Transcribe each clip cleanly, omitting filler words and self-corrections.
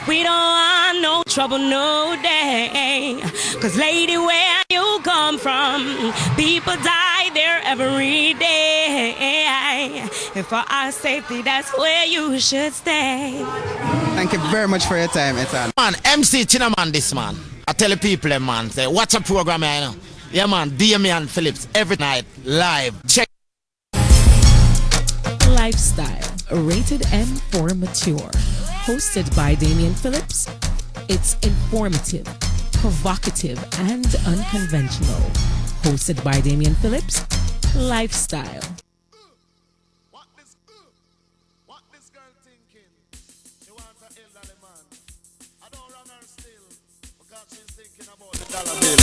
We don't want no trouble, no day. Cause lady, where you come from, people die there every day. And for our safety, that's where you should stay. Thank you very much for your time, Ethan. Man, MC Chinaman this man. I tell the people, man, say, watch a program here, you know. Yeah, man, Damian Phillips, every night, live. Check. Lifestyle, rated M for mature. Hosted by Damian Phillips. It's informative, provocative, and unconventional. Hosted by Damian Phillips. Lifestyle. What this girl thinking? She wants an elderly man. I don't run her still because she's thinking about the dollar bill.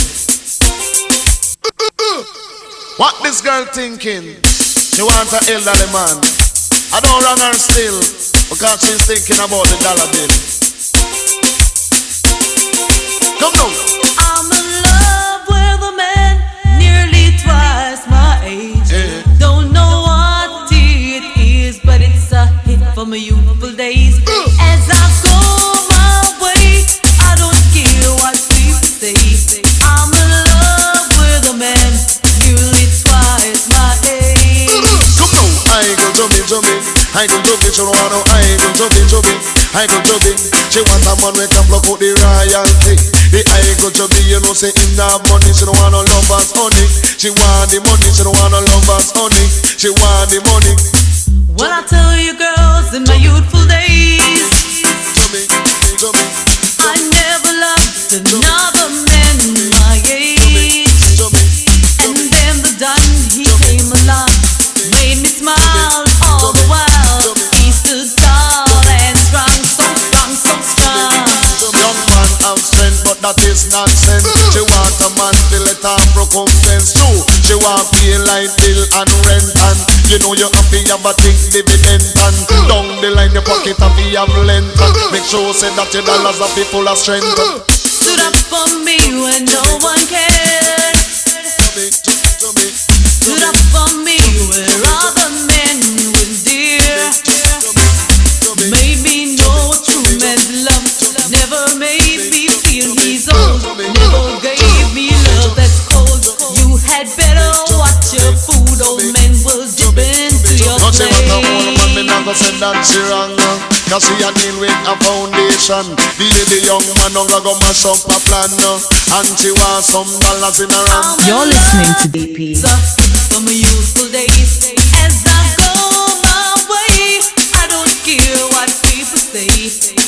What this girl thinking? She wants an elderly man. I don't run her still because she's thinking about the dollar bill. Come on. I'm in love with a man nearly twice my age. Don't know what it is, but it's a hit for my youthful days. As I go my way, I don't care what people say. I'm in love with a man nearly twice my age. Come on. I go jumping. I go jumping, she don't want no. I go jumping. I go jumping. She want a man we can block out the royalty. The I go jumping, you know say in that money. She don't want no lovers honey. She want the money, she don't want no lovers honey. She want the money. Well, I tell you girls, in my youthful days, Jumping. I never loved another man my age. And then the Don, he came along, made me smile all the while. He stood tall and strong, so strong, so strong. Young man have strength, but that is nonsense. She want a man to let her recompense. True, she want pay light bill and rent, and you know you have to have a think dividend. And down the line your pocket have to have length, and make sure say that your dollars are full of strength. Stood up for me when no one cared. Stood up for me where other men wouldn't dare. Made me know what true man's love. Never made me feel he's old. Never gave me love that's cold. You had better watch your food. Old men will dip into your Don't say what a old man, me plate. not go say that she wrong. Cause she a deal with a foundation. The young man don't go mash up a plan. And she wants some dollars in her hand. You're listening to DP. From my youthful days, as I go my way, I don't care what people say.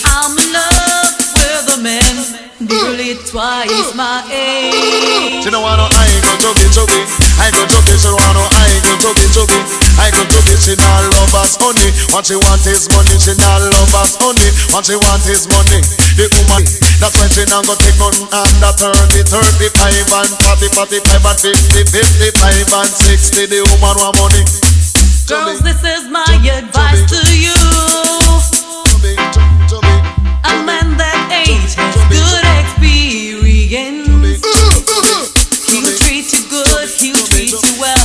I'm in love with a man nearly twice my age. She don't want no I go jumping. I go jumping, she don't want no I go jumping. I go jumping, she not love us honey. What she want is money, she not love us honey. What she want is money. The woman, that's when she not go take nothing under 30, 35 and 40, 45 and 50, 55 and 60. The woman want money. Girls, this is my advice to you. A man that age has good experience. He'll treat you good, he'll treat you well.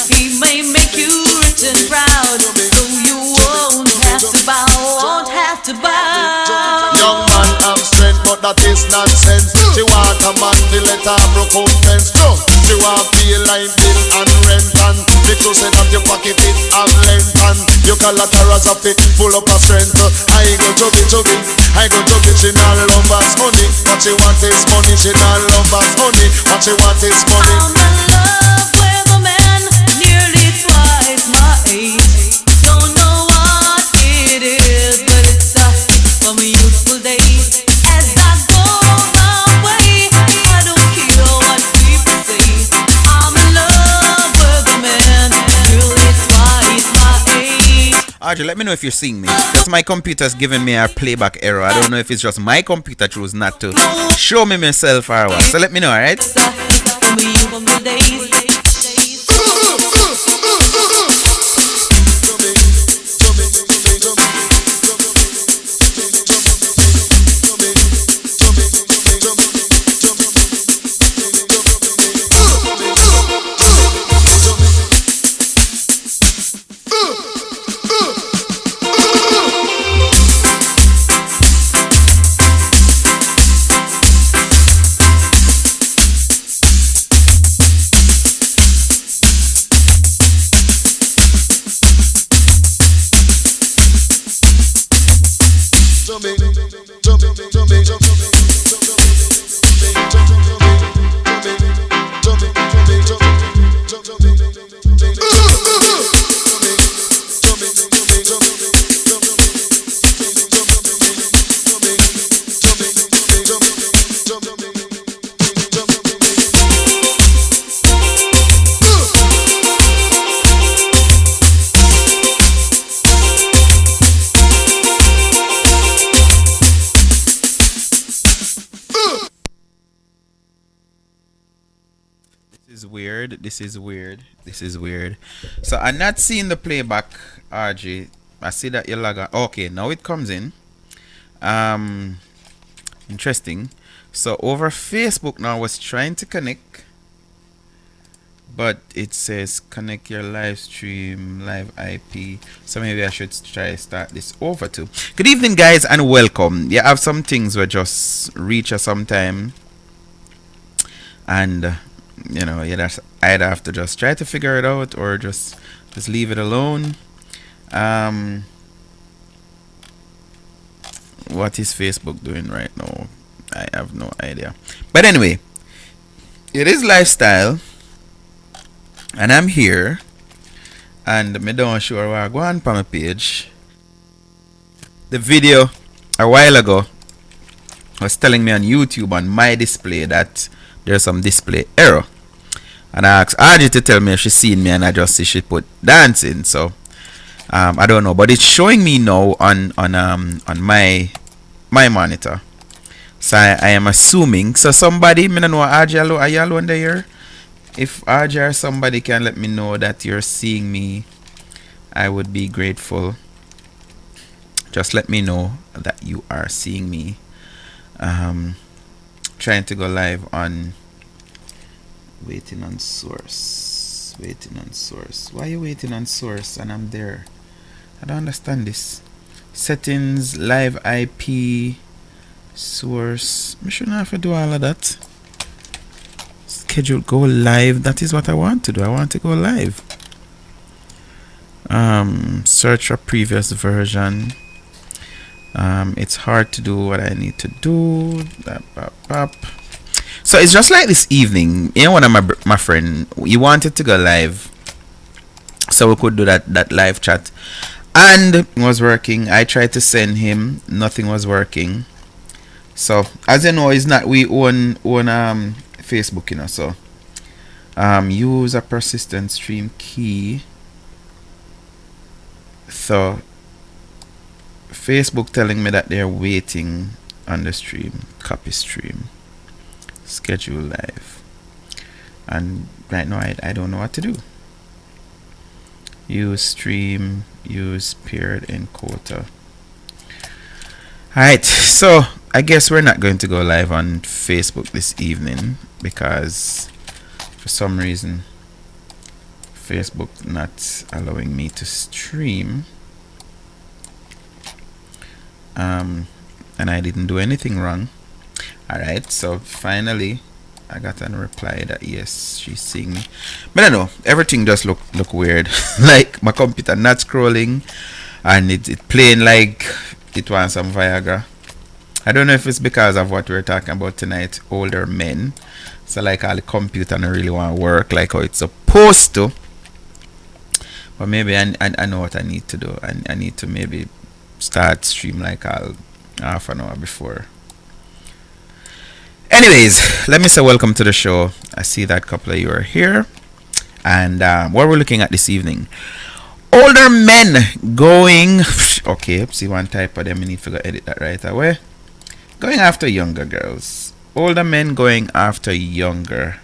He may make you rich and proud, so you won't have to bow, won't have to bow. Young man have strength, but that is nonsense. She want a man to let her recompense. She want pay light bill and rent, and make sure say that your pocket it have length, and your collaterals are fit full up of strength. I go jumping. I go jumping. She not love us honey. What she want is money. She not love us honey. What she want is money. I'm in love with a man nearly twice my age. Don't know what it is, but it's from youthful days. As I go my way, I don't care what people say. I'm in love with a man nearly twice my age. Audrey, let me know if you're seeing me. Because my computer's giving me a playback error. I don't know if it's just my computer chose not to show me myself or what. So let me know, alright? From youthful days. This is weird. This is weird. So I'm not seeing the playback, RG. I see that you log on. Okay, now it comes in. Interesting. So over Facebook now, I was trying to connect, but it says connect your live stream, live IP. So maybe I should try start this over too. Good evening, guys, and welcome. Yeah, I have some things where just reach us sometime, and you know, yeah, that's I'd have to just try to figure it out or just leave it alone. What is Facebook doing right now? I have no idea. But anyway, it is lifestyle, and I'm here, and me don't sure where I go on my page. The video a while ago was telling me on YouTube on my display that there's some display error, and I asked Audrey to tell me if she seen me, and I just see she put dancing. So I don't know, but it's showing me now on my monitor. So I am assuming. So somebody, me don't know, Audrey, are you alone there? If Audrey or somebody can let me know that you're seeing me, I would be grateful. Just let me know that you are seeing me. Trying to go live on waiting on source. Why are you waiting on source and I'm there? I don't understand this. Settings, live IP, source. I shouldn't have to do all of that. Schedule go live. That is what I want to do. I want to go live. Search a previous version. It's hard to do what I need to do. So it's just like this evening. You know, one of my friend, he wanted to go live, so we could do that live chat, and it was working. I tried to send him, nothing was working. So as you know, it's not we own Facebook, you know. So use a persistent stream key. So Facebook telling me that they're waiting on the stream. Copy stream. Schedule live. And right now I don't know what to do. Use stream. Use paired encoder. Alright, so I guess we're not going to go live on Facebook this evening because for some reason Facebook not allowing me to stream. And I didn't do anything wrong. Alright, so finally I got a reply that yes, she's seeing me. But I don't know, everything just look weird. Like my computer not scrolling, and it playing like it wants some Viagra. I don't know if it's because of what we're talking about tonight, older men. So like all the computer don't really want to work like how it's supposed to. But maybe I know what I need to do. I need to maybe start stream like half an hour before. Anyways, let me say welcome to the show. I see that a couple of you are here. And what we're looking at this evening, older men going, okay, see one type of them, I need to go edit that right away. Going after younger girls. Older men going after younger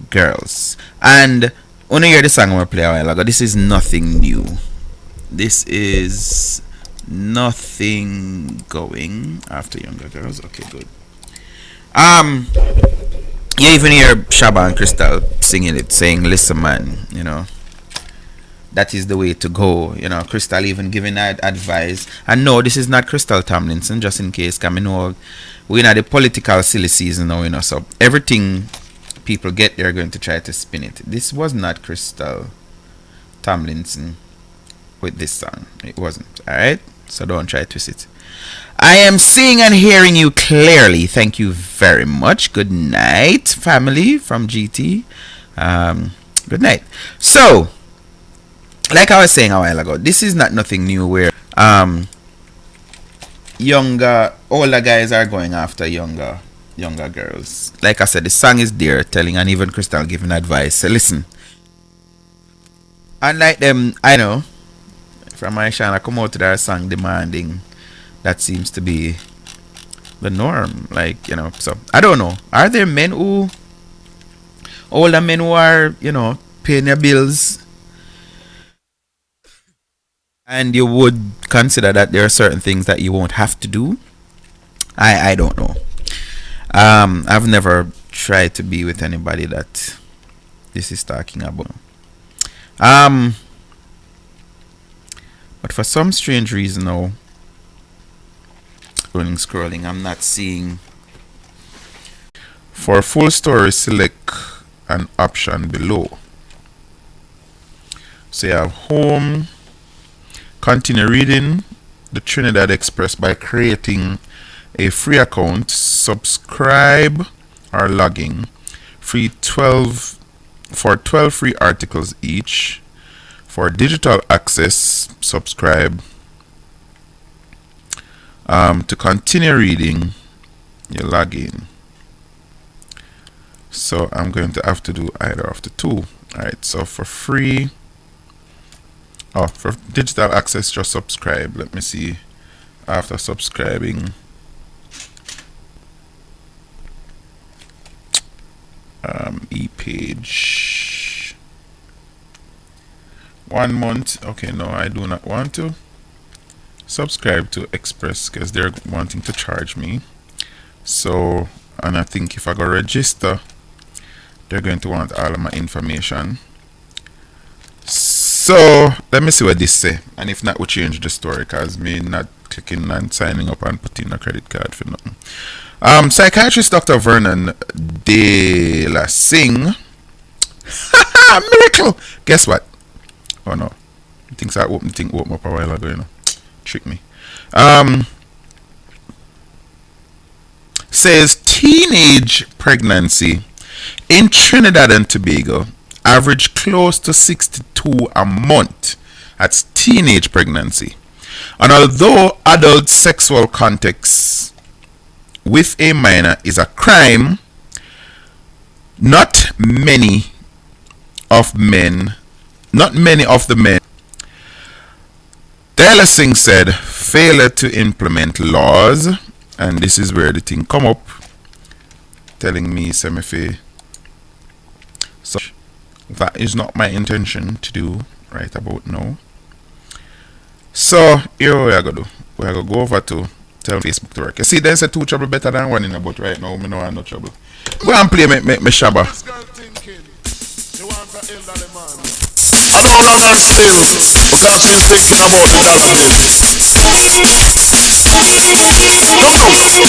girls. And when you hear the song we play a while ago, this is nothing new. This is nothing going after younger girls. Okay, good. You even hear Shaba and Crystal singing it, saying, listen man, you know, that is the way to go. You know, Crystal even giving that advice. And no, this is not Crystal Tomlinson, just in case, because I know we're in the political silly season now, you know, so everything people get, they're going to try to spin it. This was not Crystal Tomlinson with this song. It wasn't. Alright? So don't try to twist it. I am seeing and hearing you clearly. Thank you very much. Good night, family from GT. Good night. So, like I was saying a while ago, this is not nothing new where older guys are going after younger girls. Like I said, the song is there telling, and even Crystal giving advice. So listen. Unlike them, I know from Aishana come out to their song demanding, that seems to be the norm. Like, you know, so I don't know. Are there older men who are, you know, paying their bills, and you would consider that there are certain things that you won't have to do? I don't know. I've never tried to be with anybody that this is talking about. But for some strange reason now, scrolling, I'm not seeing. For full story, select an option below. So you have home. Continue reading the Trinidad Express by creating a free account, subscribe or logging. For 12 free articles each. For digital access, subscribe. To continue reading, you log in. So I'm going to have to do either of the two. Alright, so for free, for digital access, just subscribe. Let me see. After subscribing, e-page 1 month. Okay, no, I do not want to subscribe to Express because they're wanting to charge me. So, and I think if I go register, they're going to want all of my information. So let me see what this say, and if not, we'll change the story because me not clicking and signing up and putting a credit card for nothing. Psychiatrist Dr. Vernon De La Singh. Miracle! Guess what? Oh no. Things I opened up a while ago, you know. Trick me. Says teenage pregnancy in Trinidad and Tobago average close to 62 a month. That's teenage pregnancy. And although adult sexual contact with a minor is a crime, not many of the men, Taylor Singh said, failure to implement laws, and this is where the thing come up, telling me semi-fair. So that is not my intention to do right about now. So here we are gonna do. We are gonna go over to tell Facebook to work. You see, there's a two trouble better than one in about right now. Me no have no trouble. Go and play me shabba. I don't know still, because she's thinking about the dollar bill.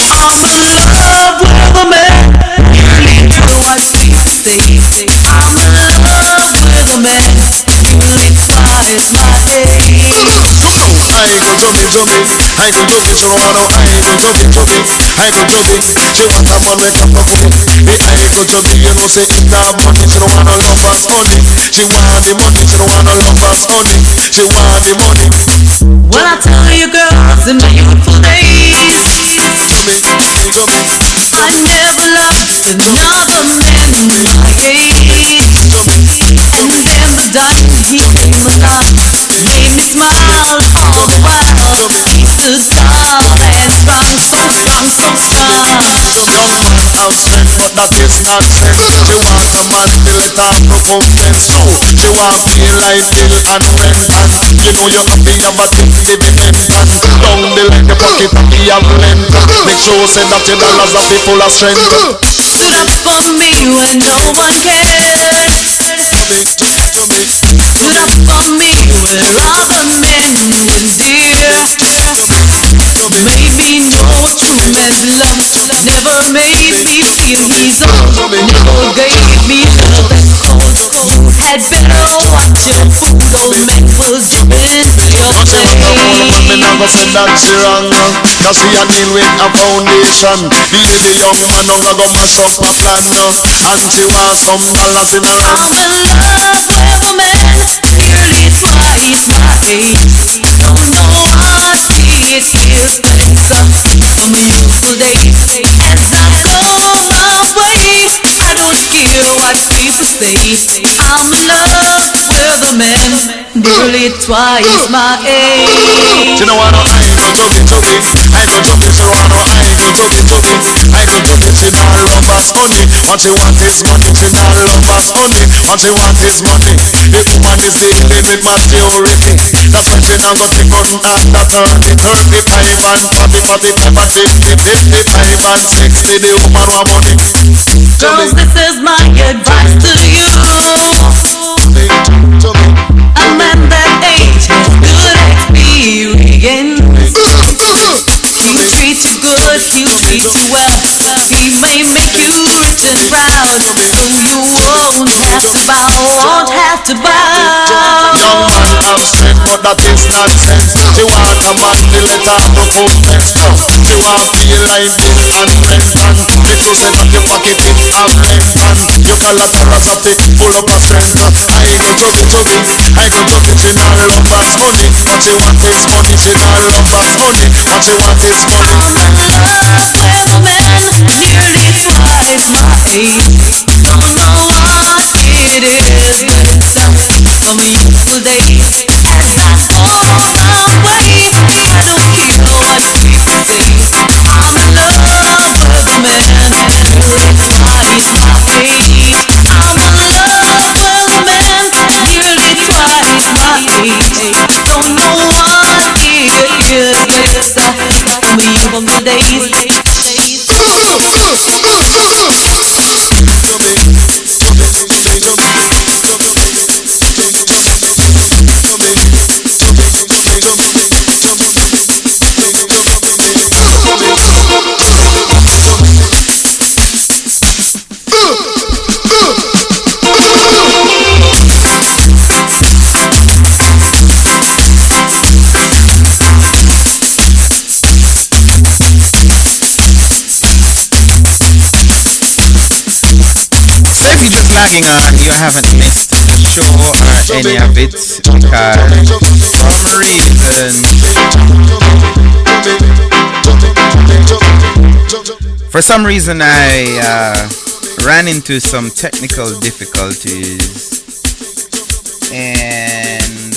I'm in love with a man, nearly twice these days. I'm in love with a man, nearly twice my age. I go jumping, I go jumping, she wanna, I go jumping, I go jumping. She want a man with a puppy. The I go jumping, you know say it's not money. She don't wanna love and honey. She want the money, she don't wanna love and honey. She want the money. When I tell you girls in my youthful days, I never loved another man my age. And then the dime he came along, made me smile all the while. He stood tall and strong, so strong, so strong. Young man have strength, but that is not sense. She want a man to let her recompense too. She want pay like bill and rent, and you know you have to have a thing dividend, and down the line the pocket of the have length. Make sure say that your dollars are full of strength. Stood up for me when no one cared. Stood up for me where other men went dear. Made me know what true man's love. Never made me feel he's old. Never gave me love that's cold. You had better watch your food, old man was doing your thing. never said that she wrong. Cause she a deal with a foundation. Baby young man, no go mash up a plan. And she wants some dollars in her hand. I'm in love with a man nearly twice my age. Don't know what it is, but it's from youthful days. As I go my way, I don't care what people say. I'm in love with a man nearly twice my age. She don't want no I go chubby. I go chubby, she want no I go chubby. I go chubby, she not love us honey. What she want is money, she not love us honey. What she want is money. The woman is dealing with maturity. That's why she not go take on under 30, 35 and 40, 45 and 50, 55 and 60. The woman want money. Girls, this is my advice to you. A man that age has good experience. He'll treat you good, he'll treat you well. He may make you rich and proud, so you won't have to bow. Young man have strength, but that is nonsense. She want a man, the letter recompense. She want feel like bill and rent. And if you set up your pocket, it have length. And your collateral of it full up of strength. I go chubby, I go chubby. She not love us money. What she want is money. She not love us money. What she want is money. I'm in love with a man nearly twice my age. Don't know what it is, but it's from youthful days. As I go my way, I don't care what people say. I'm in love with a man nearly twice my age. I'm in love with a man nearly twice my age. Don't know what it is, but it's from youthful days. Logging on, you haven't missed the show or any of it because for some reason I ran into some technical difficulties and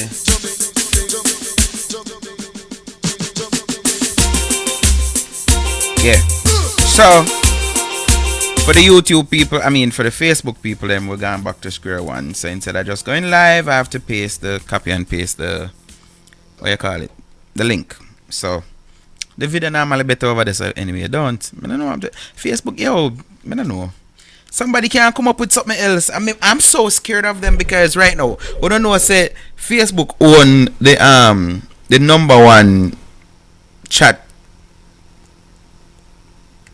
yeah, so for the YouTube people, for the Facebook people, then we're going back to square one. So instead of just going live, I have to copy and paste the link. So the video normally better over there. So anyway, don't. I don't know. Facebook, I don't know. Somebody can come up with something else. I'm so scared of them because right now, we don't know. Say Facebook own the number one chat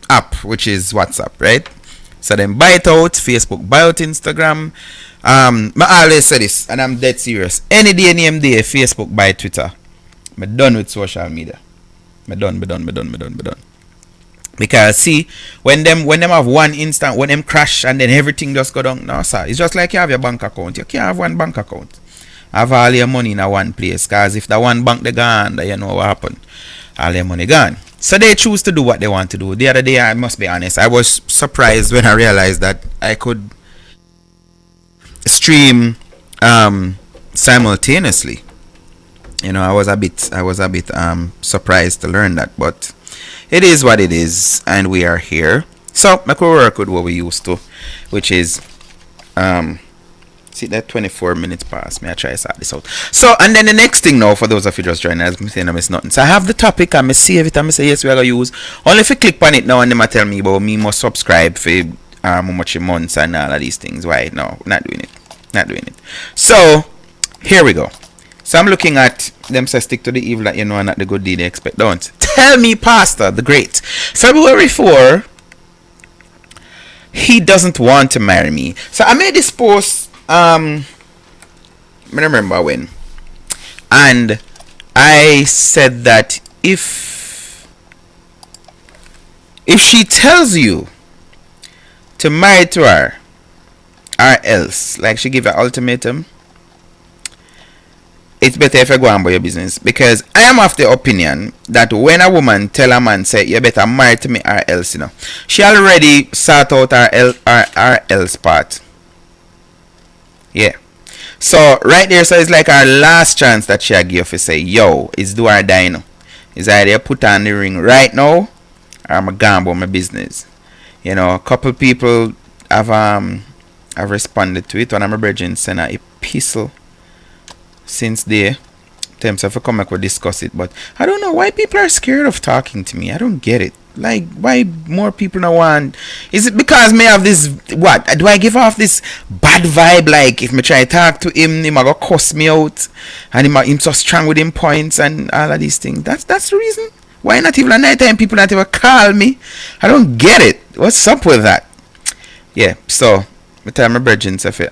app, which is WhatsApp, right? So then buy it out, Facebook, buy out Instagram. I always say this, and I'm dead serious. Any day, any day, Facebook, buy Twitter. I'm done with social media. I'm done. Because see, when them have one instant, when them crash and then everything just go down. No, sir. It's just like you have your bank account. You can't have one bank account. Have all your money in a one place. Because if the one bank they gone, then you know what happened. All your money gone. So they choose to do what they want to do. The other day, I must be honest, I was surprised when I realized that I could stream simultaneously. I was a bit surprised to learn that, but it is what it is, and we are here. So I could work with what we used to, which is see that 24 minutes past. May I try to sort this out. So, and then the next thing now, for those of you just joining us, I'm saying I miss nothing. So I have the topic, I'm save it, I'm say yes, we are gonna use. Only if you click on it now and them tell me about me must subscribe for how much months and all of these things. Why? No, not doing it. So here we go. So I'm looking at them say stick to the evil that you know and not the good deed they expect. Don't tell me, Pastor the Great. February 4, he doesn't want to marry me. So I made this post I don't remember when, and I said that if she tells you to marry to her or else, like she give an ultimatum, it's better if you go on about your business. Because I am of the opinion that when a woman tell a man say you better marry to me or else, she already sort out her else part. Yeah. So right there, so it's like our last chance that she give to say, yo, it's do or die now. It's either put on the ring right now or I'm gone about my business. A couple people have responded to it. One of my brethren sent an epistle since there. Them so if I come back we'll discuss it. But I don't know why people are scared of talking to me. I don't get it. Like, why more people don't want? Is it because me have this, what? Do I give off this bad vibe? Like, if me try to talk to him go cuss me out. And him so strong with him points and all of these things. That's the reason. Why not even at night time people not even call me? I don't get it. What's up with that? Yeah, so I tell my brethren if you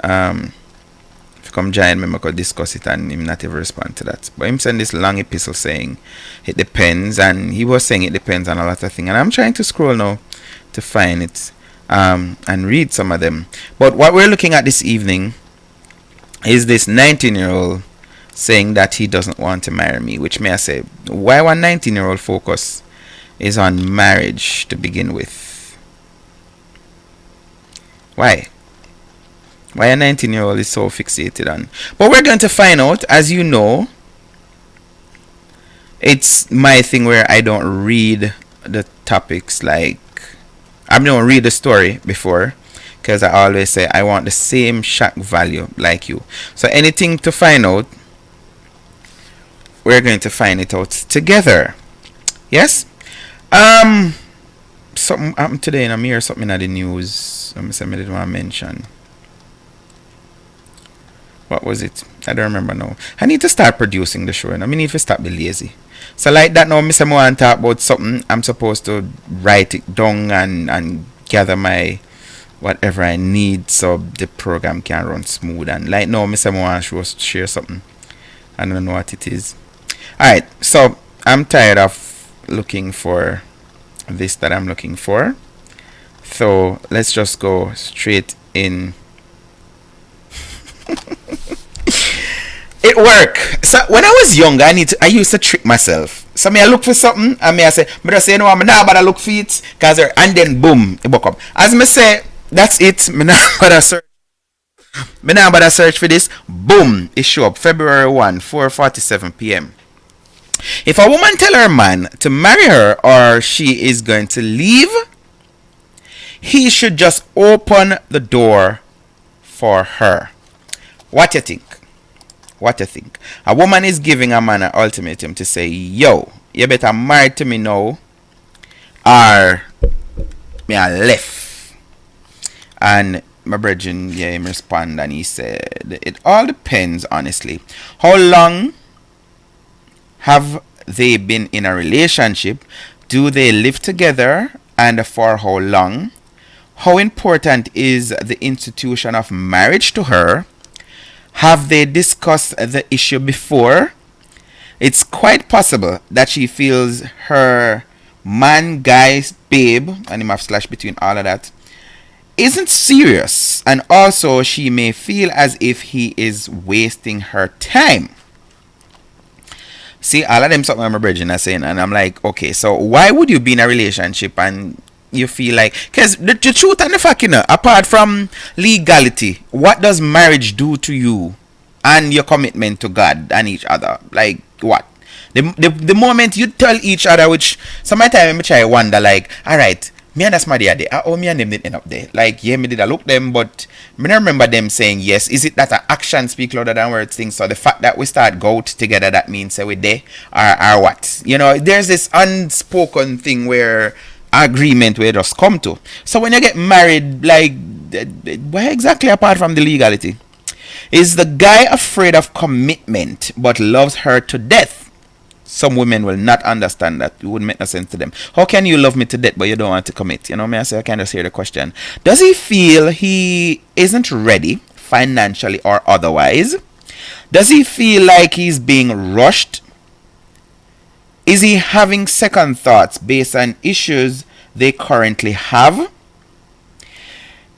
come join me, I could discuss it and him not even respond to that. But him send this long epistle saying it depends, and he was saying it depends on a lot of things. And I'm trying to scroll now to find it and read some of them. But what we're looking at this evening is this 19-year-old saying that he doesn't want to marry me, which may I say, why one 19-year-old focus is on marriage to begin with? Why a 19-year-old is so fixated on? But we're going to find out. As you know, it's my thing where I don't read the topics, like I don't read the story before, because I always say I want the same shock value like you. So anything to find out, we're going to find it out together. Yes? Something happened today and I'm here, something in the news. I didn't want to mention. What was it? I don't remember now. I need to start producing the show and I need to stop being lazy. So like that now, I want to talk about something. I'm supposed to write it down and gather my whatever I need so the program can run smooth. And like now, I want to share something. I don't know what it is. Alright, so I'm tired of looking for this that I'm looking for. So let's just go straight in. It worked. So when I was younger, I used to trick myself. So I look for something and I say, but I say no, I'm not about to look for it, and then boom, it woke up. As I say, that's it. I'm not about to search for this. Boom, it show up February 1, 4:47 p.m. If a woman tell her man to marry her or she is going to leave, he should just open the door for her. What you think? What you think? A woman is giving a man an ultimatum to say, yo, you better marry to me now or me I left. And my brethren, him respond and he said, it all depends, honestly. How long have they been in a relationship? Do they live together? And for how long? How important is the institution of marriage to her? Have they discussed the issue before? It's quite possible that she feels her man, guy, babe, and him have slash between all of that, isn't serious. And also she may feel as if he is wasting her time. See, all of them something my brethren are saying, and I'm like, okay, so why would you be in a relationship and you feel like, because the truth and the fact, apart from legality, what does marriage do to you and your commitment to God and each other? Like what? The moment you tell each other, which sometimes I try wonder, like, all right, me and that's my day, oh, me and them didn't end up there. Like, yeah, me did I look them, but me don't remember them saying yes. Is it that actions speak louder than words thing? So the fact that we start go out together, that means say we there or what? There's this unspoken thing where agreement where just come to. So when you get married, like, where exactly apart from the legality? Is the guy afraid of commitment but loves her to death? Some women will not understand that. It wouldn't make no sense to them. How can you love me to death but you don't want to commit? Me I say I can just hear the question. Does he feel he isn't ready financially or otherwise? Does he feel like he's being rushed? Is he having second thoughts based on issues they currently have?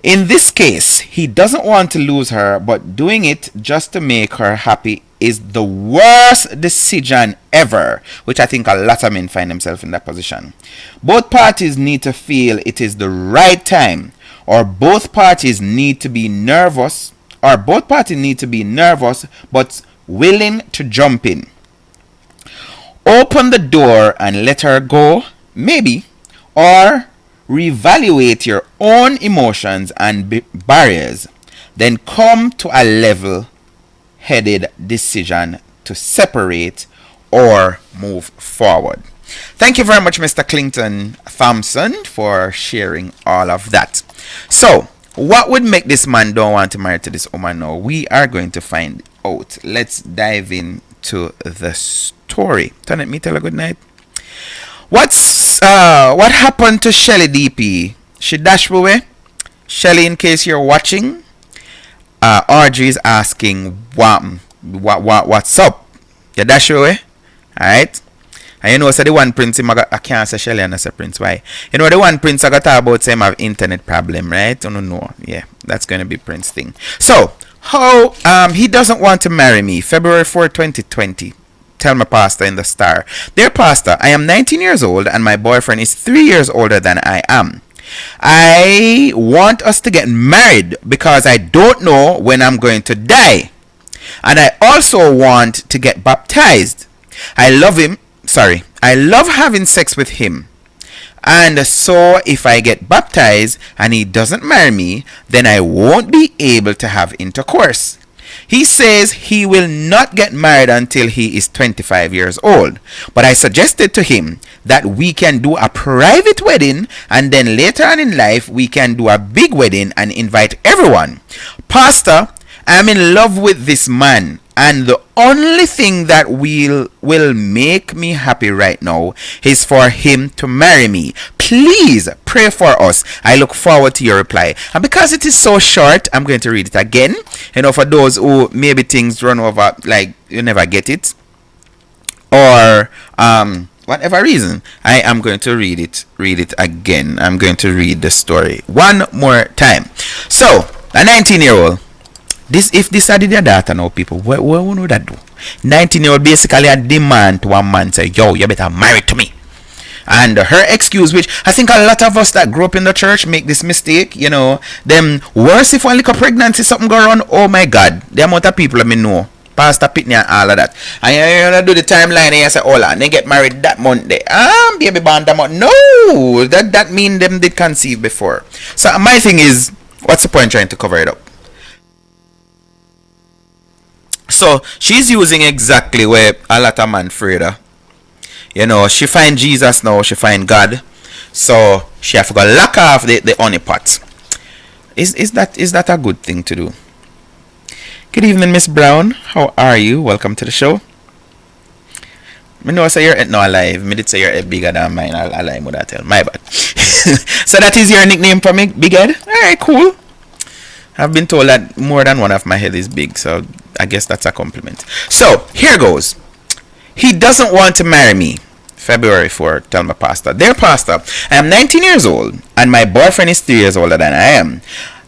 In this case, he doesn't want to lose her, but doing it just to make her happy is the worst decision ever, which I think a lot of men find themselves in that position. Both parties need to feel it is the right time, or both parties need to be nervous, but willing to jump in. Open the door and let her go, maybe, or reevaluate your own emotions and barriers, then come to a level-headed decision to separate or move forward. Thank you very much, Mr. Clinton Thompson, for sharing all of that. So, what would make this man don't want to marry to this woman now? We are going to find out. Let's dive into the story. Turn it, me tell her good night. What happened to Shelly DP? She dashed away. Shelly, in case you're watching, Audrey is asking what's up. You dash away, alright? And you know, so the one prince I can't say Shelly and I say Prince. Why? You know, the one prince I got talk about him have internet problem, right? I don't know. Yeah, that's gonna be Prince thing. So how he doesn't want to marry me. February 4, 2020. Tell my pastor in the Star. Dear pastor, I am 19 years old and my boyfriend is 3 years older than I am. I want us to get married because I don't know when I'm going to die. And I also want to get baptized. I love having sex with him. And so if I get baptized and he doesn't marry me, then I won't be able to have intercourse. He says he will not get married until he is 25 years old. But I suggested to him that we can do a private wedding and then later on in life we can do a big wedding and invite everyone. Pastor, I'm in love with this man, and the only thing that will make me happy right now is for him to marry me. Please pray for us. I look forward to your reply. And because it is so short, I'm going to read it again. You know, for those who maybe things run over, like you never get it, or whatever reason, I am going to read it again. I'm going to read the story one more time. So, a 19-year-old. If this are your daughter now, people, what would that do? 19-year-old basically a demand to one man, say, yo, you better marry to me. And her excuse, which I think a lot of us that grew up in the church make this mistake, you know, them worse if one little pregnancy something go on, oh my God, the amount of people let me know. Pastor Pitney and all of that. And you do the timeline and you say, oh, and they get married that month there. Baby born that month. No, that mean them did conceive before. So my thing is, what's the point trying to cover it up? So she's using exactly where a lot of man afraid of. You know, she find Jesus now, she find God. So she have to go lock off the honey pot. Is that a good thing to do? Good evening, Miss Brown. How are you? Welcome to the show. I know say your head no alive. Me did say your head bigger than mine. I'll lie with that tell. My bad. So that is your nickname for me, Big Head? Alright, cool. I've been told that more than one of my head is big, so I guess that's a compliment. So, here goes. He doesn't want to marry me. February 4, tell my pastor. Dear pastor, I am 19 years old and my boyfriend is 3 years older than I am.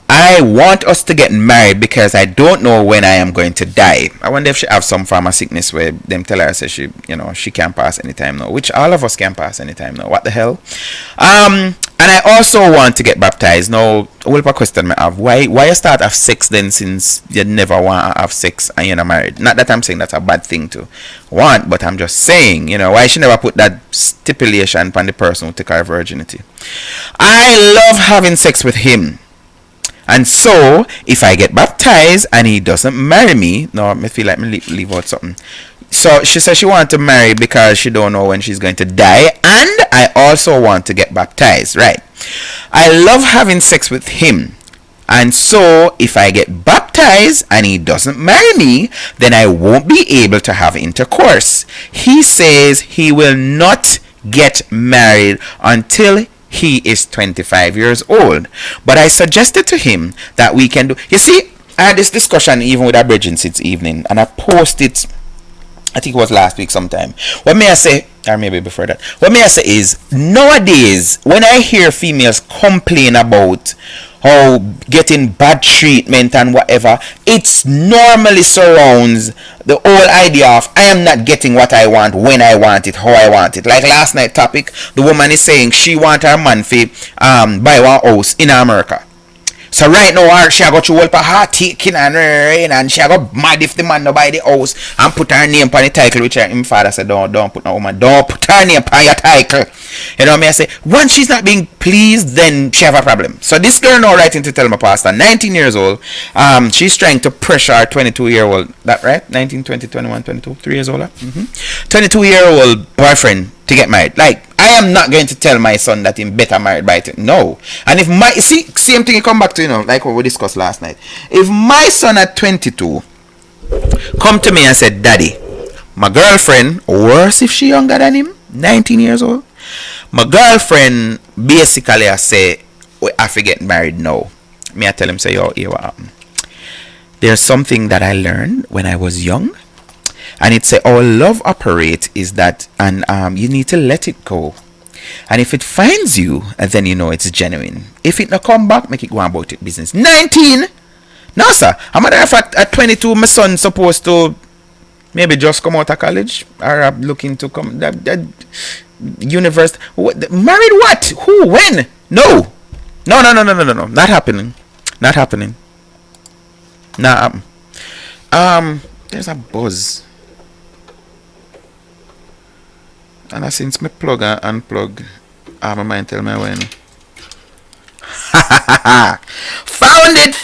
I want us to get married because I don't know when I am going to die. I wonder if she have some form of sickness where them tell her say she can't pass anytime now, which all of us can pass anytime now. What the hell? And I also want to get baptized. Now, a question I have. Why you start have sex then since you never want to have sex and you're not married? Not that I'm saying that's a bad thing to want, but I'm just saying, why she never put that stipulation on the person who took her virginity. I love having sex with him. And so, if I get baptized and he doesn't marry me, no, I feel like me leave out something. So she says she wants to marry because she don't know when she's going to die, and I also want to get baptized, right? I love having sex with him. And so, if I get baptized and he doesn't marry me, then I won't be able to have intercourse. He says he will not get married until he is 25 years old. But I suggested to him that we can do... You see, I had this discussion even with our brethren since evening, and I posted I think it was last week sometime. What may I say, or maybe before that, what may I say is, nowadays, when I hear females complain about how getting bad treatment and whatever, it's normally surrounds the whole idea of I am not getting what I want, when I want it, how I want it. Like last night topic, the woman is saying she want her man to buy one house in America. So right now, she got you all for her taking and she got mad if the man no buy the house and put her name on the title, which her father said, don't put no woman, don't put her name on your title. You know what I mean? I say, once she's not being pleased, then she have a problem. So this girl now writing to tell my pastor, 19 years old, she's trying to pressure her 22-year-old, that right? 19, 20, 21, 22, 3 years older? 22-year-old boyfriend to get married. Like, I am not going to tell my son that he's better married by it. No. And if my, see, same thing you come back to, you know, like what we discussed last night. If my son at 22 come to me and said, Daddy, my girlfriend, worse if she younger than him, 19 years old, my girlfriend basically I say, we have to get married now. Me I tell him, say, yo, here what happened. There's something that I learned when I was young. And it's how love operates is that, and you need to let it go. And if it finds you, then you know it's genuine. If it not come back, make it go about it business. 19? No, sir. As a matter of fact, at 22, my son supposed to maybe just come out of college or looking to come that university. Married what? Who? When? No. No. Not happening. Not happening. Not happen. There's a buzz. And since me plug and unplug, I have my mind tell me when. Found it.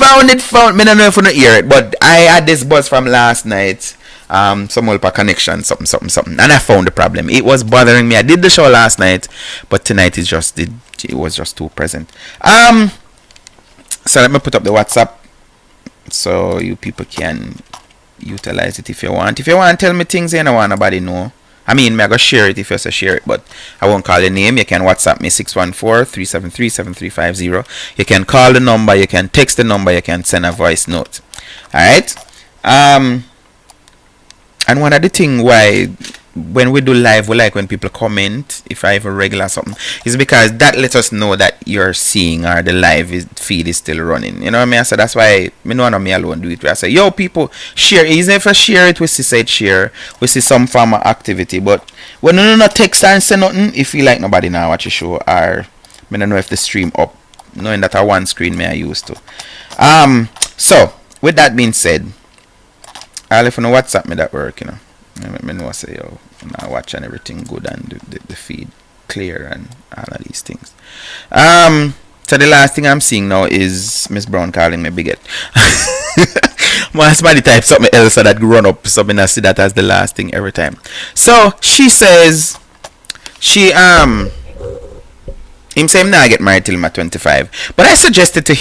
Me don't know if you hear it, but I had this buzz from last night. Some helper connection, something. And I found the problem. It was bothering me. I did the show last night, but tonight it was just too present. So let me put up the WhatsApp so you people can utilize it if you want. If you want to tell me things you don't want nobody know. I mean, I go share it if you say share it, but I won't call your name. You can WhatsApp me 614-373-7350. You can call the number, you can text the number, you can send a voice note. Alright? And one of the things why when we do live, we like when people comment, if I have a regular something, is because that lets us know that you're seeing or the live feed is still running. You know what I mean? So that's why me no me alone do it. I say, yo, people, share. Even if I share it, we see said share, we see some form of activity. But when you no text and say nothing, it feel like nobody now watch the show, or me don't know if the stream up, knowing that I one screen me I used to. So with that being said, I'll if you know WhatsApp me that work, you know. I know I say, yo, I watch and everything good and the feed clear and all of these things. So the last thing I'm seeing now is Miss Brown calling me bigot. Somebody type something else so that run up something I see that as the last thing every time. So she says him say him now get married till my 25. But I suggested to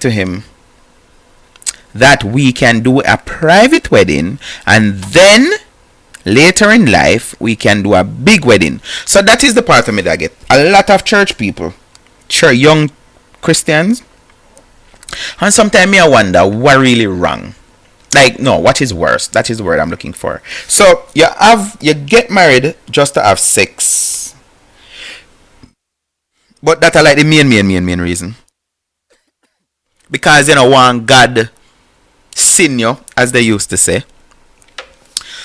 him that we can do a private wedding and then later in life we can do a big wedding. So that is the part of me that I get. A lot of church people, young Christians, and sometimes I wonder what really wrong. Like, no, what is worse? That is the word I'm looking for. So you get married just to have sex, but that's like the main reason. Because one God sin you, as they used to say.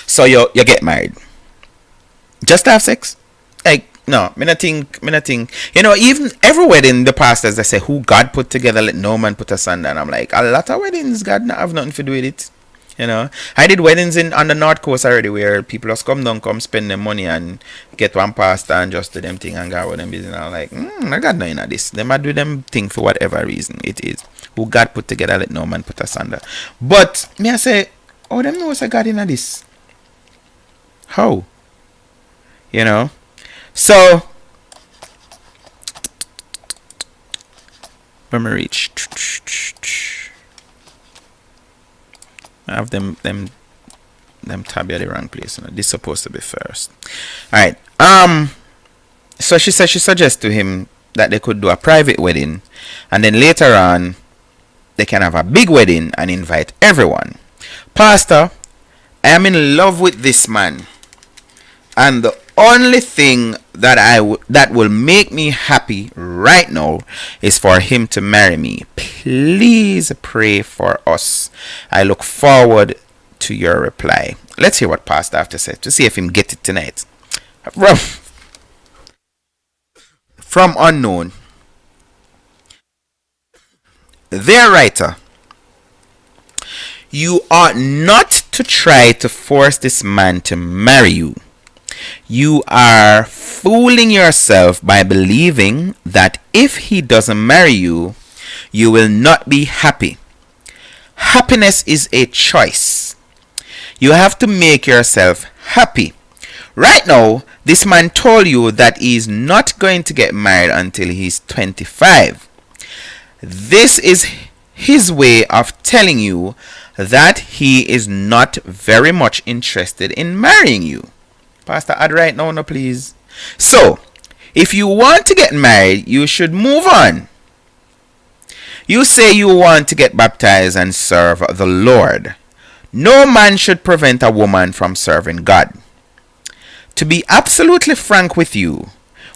So you get married just to have sex. Like, no, me not think. Even every wedding, the pastors they say who God put together, let no man put asunder. And I'm like, a lot of weddings God not have nothing to do with it. I did weddings on the North Coast already where people just come down, come spend their money and get one pastor and just do them thing and go with them business. I'm like, I got nothing of this. They might do them thing for whatever reason it is. Who God put together, let no man put asunder. But me I say, oh, them knows I got in this. How? So when we reach, I have them tab at the wrong place. This is supposed to be first. Alright. So she said she suggests to him that they could do a private wedding, and then later on they can have a big wedding and invite everyone. Pastor, I am in love with this man, and the only thing that that will make me happy right now is for him to marry me. Please pray for us. I look forward to your reply. Let's hear what Pastor have to say to see if him get it tonight. From unknown. Their writer, you ought not to try to force this man to marry you. You are fooling yourself by believing that if he doesn't marry you, you will not be happy. Happiness is a choice. You have to make yourself happy. Right now, this man told you that he's not going to get married until he's 25. This is his way of telling you that he is not very much interested in marrying you. Pastor, add right now, no please. So, if you want to get married, you should move on. You say you want to get baptized and serve the Lord. No man should prevent a woman from serving God. To be absolutely frank with you,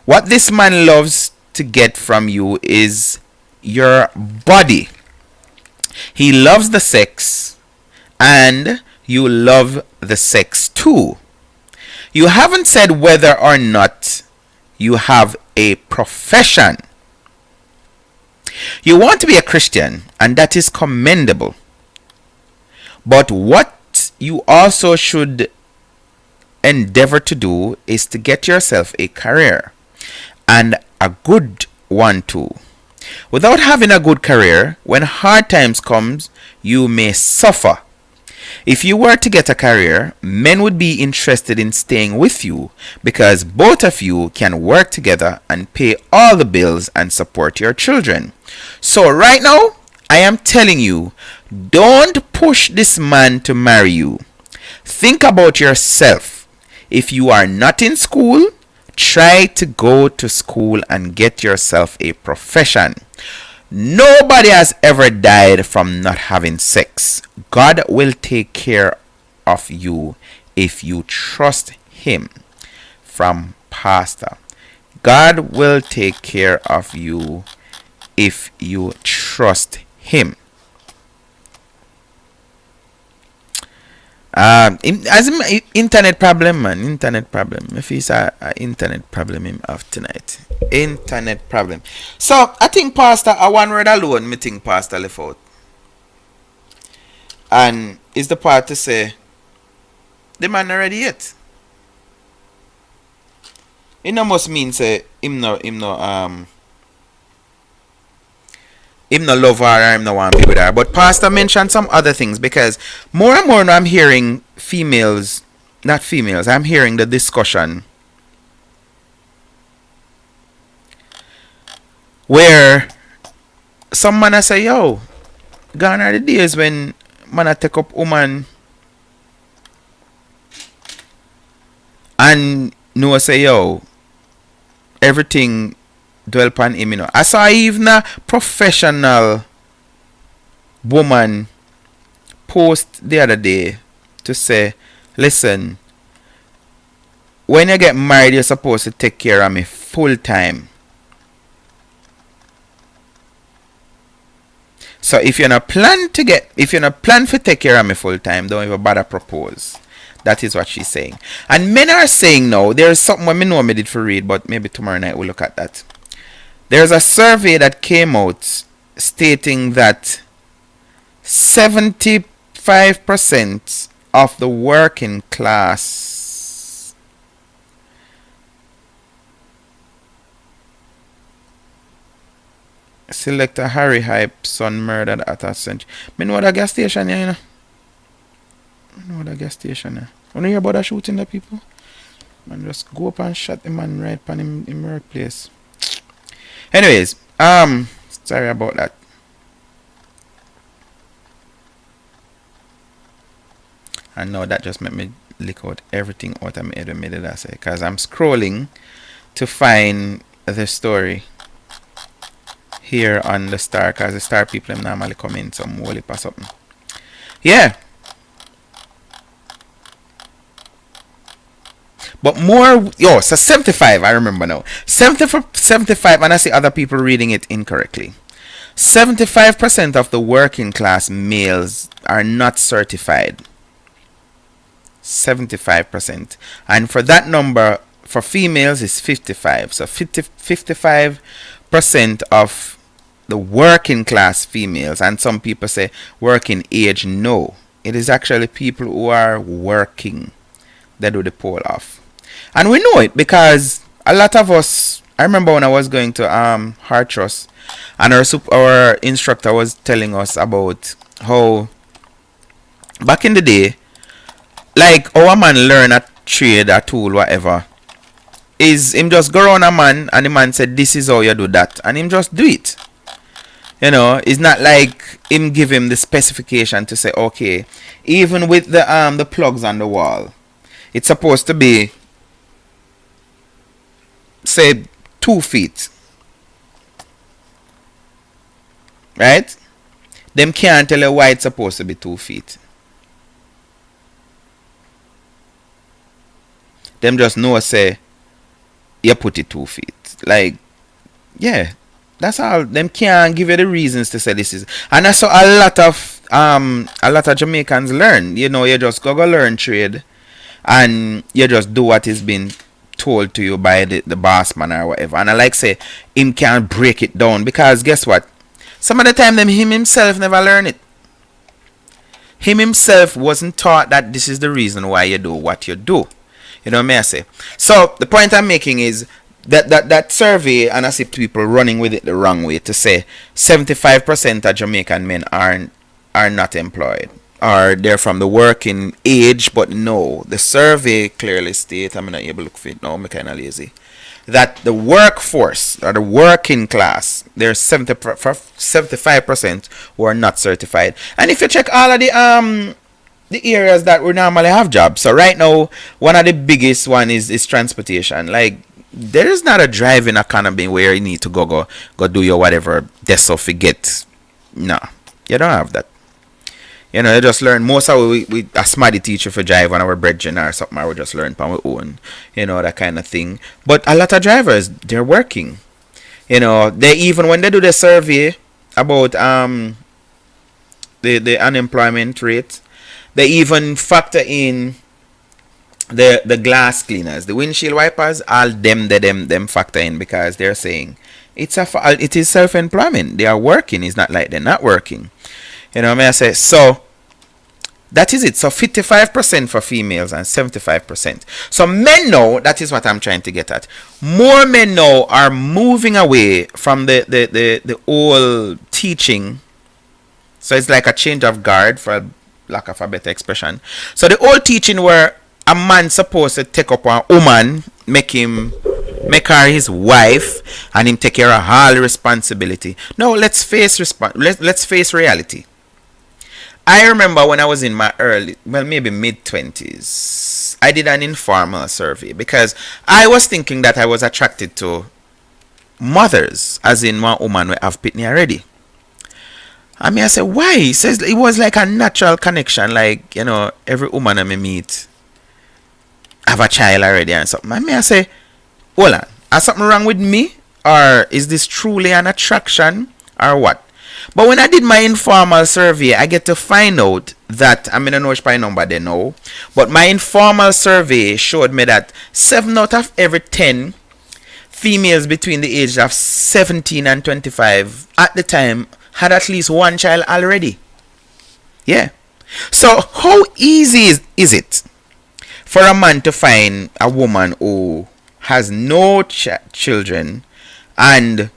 what this man loves to get from you is your body. He loves the sex, and you love the sex too. You haven't said whether or not you have a profession. You want to be a Christian, and that is commendable. But what you also should endeavor to do is to get yourself a career, and a good one too. Without having a good career, when hard times comes, you may suffer. If you were to get a career, men would be interested in staying with you because both of you can work together and pay all the bills and support your children. So right now, I am telling you, don't push this man to marry you. Think about yourself. If you are not in school, try to go to school and get yourself a profession. Nobody has ever died from not having sex. God will take care of you if you trust him. From Pastor. God will take care of you if you trust him. As internet problem, man. Internet problem. If it's a internet problem him have tonight. Internet problem. So I think Pastor, a one word alone, me think Pastor left out. And is the part to say the man not ready yet. It no must mean say him no love her or him no want to be with her. But Pastor mentioned some other things, because more and more now I'm hearing I'm hearing the discussion where some man say, yo, gone are the days when man a take up woman and no say, yo, everything dwell upon him, you know. I saw even a professional woman post the other day to say, listen, when you get married, you're supposed to take care of me full time. So if you're not plan for take care of me full time, don't even bother propose. That is what she's saying. And men are saying now, there's something I know I did for read, but maybe tomorrow night we'll look at that. There's a survey that came out stating that 75% of the working class Selector Harry Hype son murdered at a century. I know the gas station here, you know. I know the gas station here. You hear about the shooting the people? Man, just go up and shot the man right upon him workplace. Anyways, sorry about that. And now that just made me lick out everything out of my head when I did that say, because I'm scrolling to find the story here on the Star, because the Star people them normally come in some whole or something. Yeah. But more, so 75, I remember now. 75, and I see other people reading it incorrectly. 75% of the working class males are not certified. 75%. And for that number, for females, is 55. So 55% of the working class females, and some people say working age, no. It is actually people who are working that do the poll off. And we know it because a lot of us, I remember when I was going to Hartrust, and our instructor was telling us about how back in the day, like our man learn a trade, a tool, whatever, is him just go around a man and the man said this is how you do that, and him just do it. You know, it's not like him give him the specification to say, okay, even with the plugs on the wall, it's supposed to be, say, 2 feet. Right? Them can't tell you why it's supposed to be 2 feet. Them just know, say, you put it 2 feet. Like, yeah, that's all. Them can't give you the reasons to say this is. And that's how a lot of Jamaicans learn. You know, you just go learn trade, and you just do what is being told to you by the boss man or whatever. And I like say, him can't break it down, because guess what? Some of the time, him himself never learn it. Him himself wasn't taught that this is the reason why you do what you do. You know what I say? So the point I'm making is that survey, and I see people running with it the wrong way, to say 75% of Jamaican men are not employed, or they're from the working age. But no, the survey clearly states, I'm not able to look for it now, I'm kind of lazy, that the workforce, or the working class, there's 75% who are not certified. And if you check all of the areas that we normally have jobs, so right now one of the biggest one is transportation. Like, there is not a driving economy where you need to go do your whatever this so forget. No, you don't have that. You know, you just learn. Most of we a smarty teacher for drive on our brethren or something, or we just learn on our own, you know, that kind of thing. But a lot of drivers, they're working. You know, they even, when they do the survey about the unemployment rate, they even factor in the glass cleaners, the windshield wipers, all them factor in, because they're saying it is self-employment. They are working. It's not like they're not working. You know what I say? So that is it. So 55% for females and 75%. So men now, that is what I'm trying to get at. More men now are moving away from the old teaching. So it's like a change of guard, for lack of a better expression. So the old teaching where a man supposed to take up a woman, make her his wife, and him take care of all the responsibility. Now let's face reality. I remember when I was in my maybe mid-20s, I did an informal survey, because I was thinking that I was attracted to mothers, as in one woman who have pitney already. I mean, I said, why? He says it was like a natural connection, like, you know, every woman I meet have a child already and something. I mean, I say, hold on, is something wrong with me? Or is this truly an attraction, or what? But when I did my informal survey, I get to find out that, I mean, I know which by number they know, but my informal survey showed me that 7 out of every 10 females between the age of 17 and 25 at the time had at least one child already. Yeah. So how easy is it for a man to find a woman who has no children and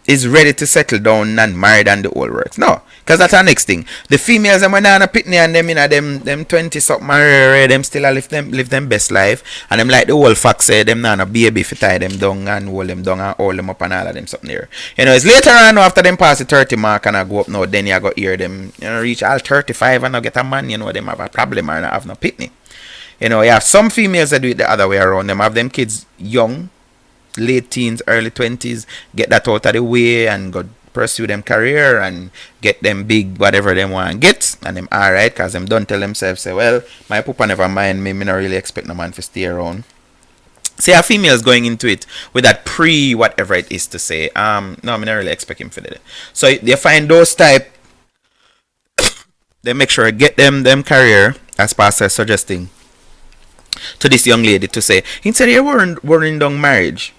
is ready to settle down and married and the whole works? No, because that's our next thing. The females, them when on a pitney and them in them 20 something, them still live them best life, and them like the old fox say them not a baby if you tie them down and hold them down and hold them up and all of them something there. You know, it's later on after them pass the 30 mark and I go up now, then you go hear them, you know, reach all 35 and now get a man, you know, them have a problem or not have no pitney. You know, you have some females that do it the other way around. Them have them kids young, late teens, early 20s, get that out of the way and go pursue them career and get them big whatever them want to get, and them alright, cause them don't tell themselves say, well, my papa never mind me, me not really expect no man to stay around. See, a female's going into it with that pre whatever it is to say, no, me not really expect him for that. So they find those type, they make sure get them career, as Pastor suggesting to this young lady to say, instead of worrying down marriage.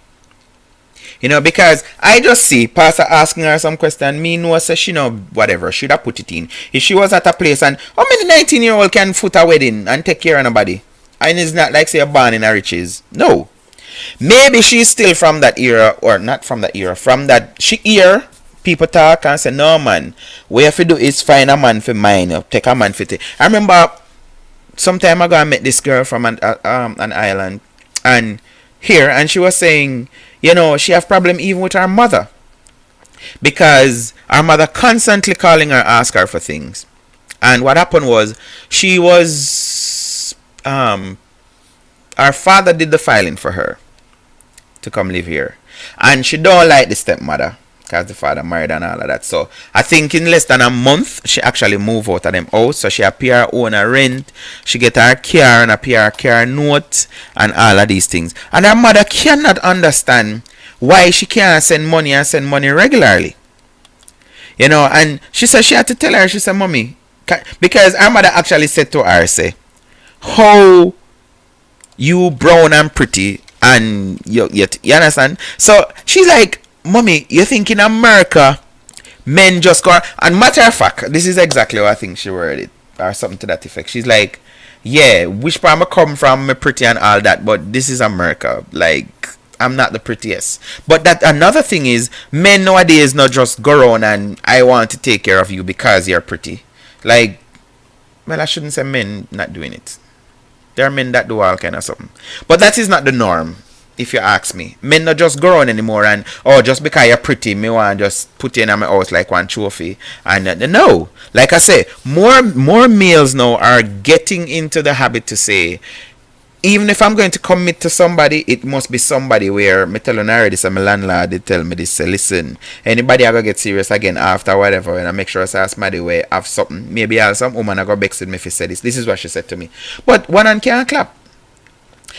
You know, because I just see Pastor asking her some question, me know say she know whatever, should have put it in. If she was at a place and how many 19-year-old can foot a wedding and take care of nobody? And it's not like say you're born in a riches. No. Maybe she's still from that era, or not from that era, from that she hear people talk and say, no man, what you have to do is find a man for mine, or take a man for it. I remember some time ago I met this girl from an island and here, and she was saying, you know, she have problem even with her mother because her mother constantly calling her, ask her for things. And what happened was she was her father did the filing for her to come live here, and she don't like the stepmother because the father married and all of that. So I think in less than a month she actually moved out of them house. So she appear her own a rent, she get her car and appear her car note and all of these things. And her mother cannot understand why she can't send money and send money regularly. You know, and she said she had to tell her, she said, mommy, because her mother actually said to her, say, how you brown and pretty and you understand? So she's like, mommy, you think in America men just go, and matter of fact, this is exactly what I think she worded it or something to that effect. She's like, yeah, which part I come from, me pretty and all that, but this is America, like I'm not the prettiest. But that another thing is, men nowadays not just go around and I want to take care of you because you're pretty. Like, well, I shouldn't say men not doing it. There are men that do all kind of something, but that is not the norm. If you ask me, men not just go on anymore and, oh, just because you're pretty, me want to just put you in my house like one trophy. And no, like I say, more males now are getting into the habit to say, even if I'm going to commit to somebody, it must be somebody where me telling already, so my landlord they tell me this, say, listen, anybody I go get serious again after whatever, and I make sure I say somebody where have something, maybe I'll some woman I go vex with me if he said this. This is what she said to me. But one hand can't clap.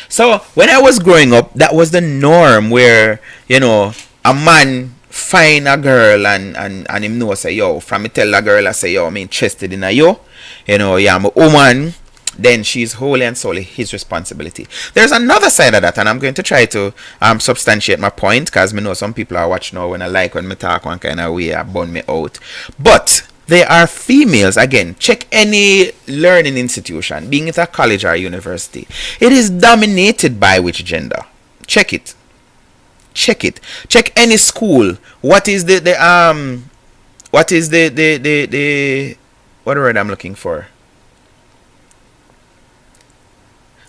So when I was growing up, that was the norm where, you know, a man find a girl and him know say, yo, from me tell a girl I say, yo, I'm interested in a you know, yeah, I'm a woman, then she's wholly and solely his responsibility. There's another side of that, and I'm going to try to substantiate my point, because me know some people are watching now when I like when me talk one kind of way, I burn me out. But there are females, again, check any learning institution, being it a college or a university. It is dominated by which gender? Check it. Check it. Check any school. What is the what word I'm looking for?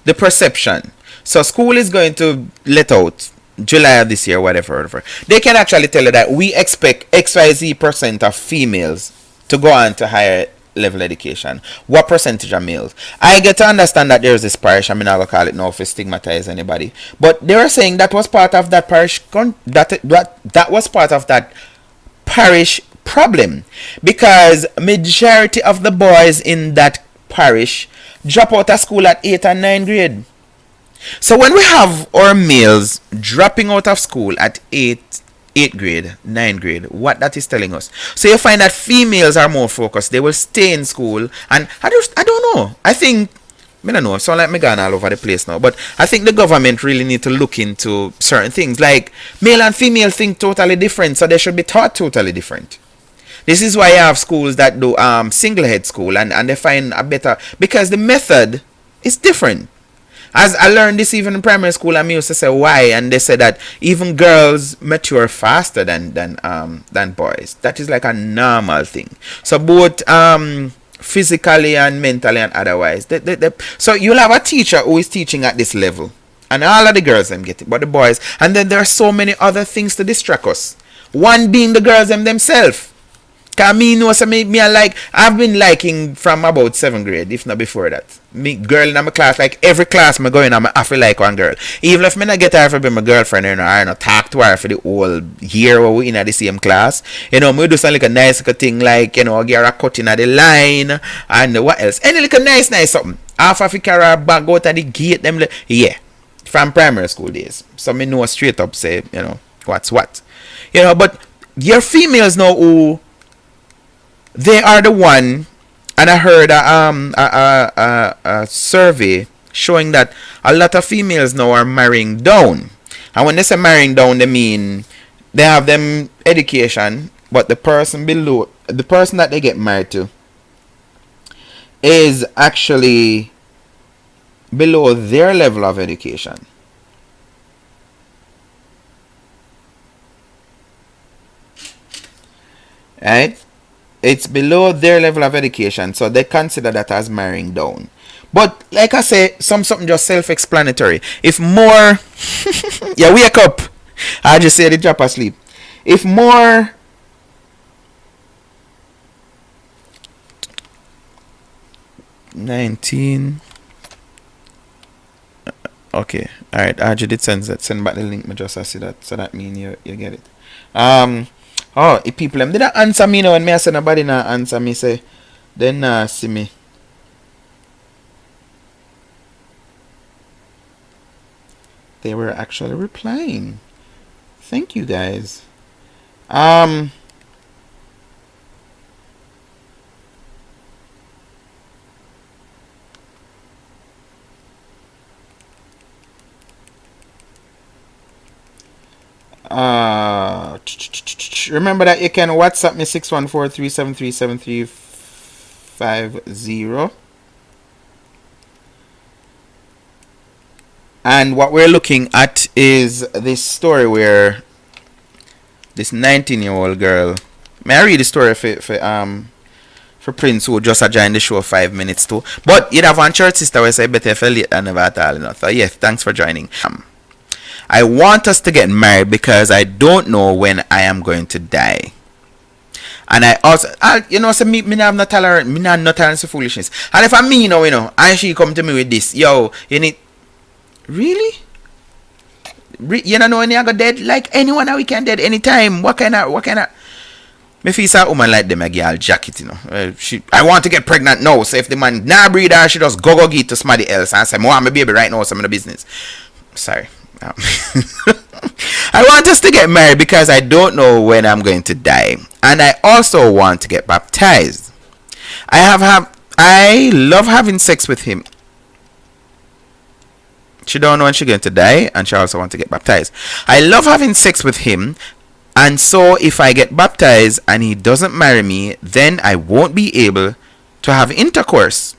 The perception. So school is going to let out July of this year, whatever. They can actually tell you that we expect XYZ% of females to go on to higher level education. What percentage of males? I get to understand that there's this parish, I'm not going to call it now to stigmatize anybody, but they were saying that was part of that parish, that was part of that parish problem, because majority of the boys in that parish drop out of school at 8th and 9th grade. So when we have our males dropping out of school at 8th grade, 9th grade, what that is telling us. So you find that females are more focused. They will stay in school. And I don't know. I think, I don't know, I sound like me gone all over the place now. But I think the government really need to look into certain things. Like male and female think totally different. So they should be taught totally different. This is why you have schools that do single head school and they find a better, because the method is different. As I learned this even in primary school, I used to say why, and they said that even girls mature faster than boys. That is like a normal thing. So both physically and mentally and otherwise. So you'll have a teacher who is teaching at this level, and all of the girls them get it, but the boys. And then there are so many other things to distract us. One being the girls themselves. Cause me know, so me I like, I've been liking from about 7th grade, if not before that. me girl in my class, like every class me going, I feel like one girl. Even if me not get her to be my girlfriend, you know, I not talk to her for the whole year where we in the same class. You know, me do some like a nice little thing, like, you know, get her cut in the line and what else? Any little nice something. Half of the carry her back out of the gate, them yeah. From primary school days. So me know straight up say, you know, what's what. You know, but your females know who they are the one. And I heard a survey showing that a lot of females now are marrying down. And when they say marrying down, they mean they have them education, but the person below, the person that they get married to, is actually below their level of education. Right? It's below their level of education, so they consider that as marrying down. But like I say, something just self-explanatory. If more yeah, wake up. I just said it, drop asleep. If more 19 okay, alright, I did send back the link, me just see that, so that mean you get it. Oh, if people them didn't answer me now, when me I say nobody not answer me, say then see me. They were actually replying. Thank you guys. Remember that you can WhatsApp me 614-373-7350. And what we're looking at is this story where this 19-year-old girl. May I read the story for Prince, who just joined the show 5 minutes too. But you'd have one church sister who say better if late than never at all. You know? So yes, thanks for joining. I want us to get married because I don't know when I am going to die. And I also, you know, so me have no tolerance, me not no tolerance for foolishness. And if I me, you know, and she come to me with this, yo, you need, really? You don't know when you're dead? Like anyone now we can dead anytime. What kind of, me feel a woman like them a girl jacket, you know. I want to get pregnant now, so if the man nah breed her, she just go get to somebody else and say, I'm a baby right now, so I'm in the business. Sorry. I want us to get married because I don't know when I'm going to die, and I also want to get baptized. I love having sex with him. She don't know when she's going to die, and she also wants to get baptized. I love having sex with him, and so if I get baptized and he doesn't marry me, then I won't be able to have intercourse.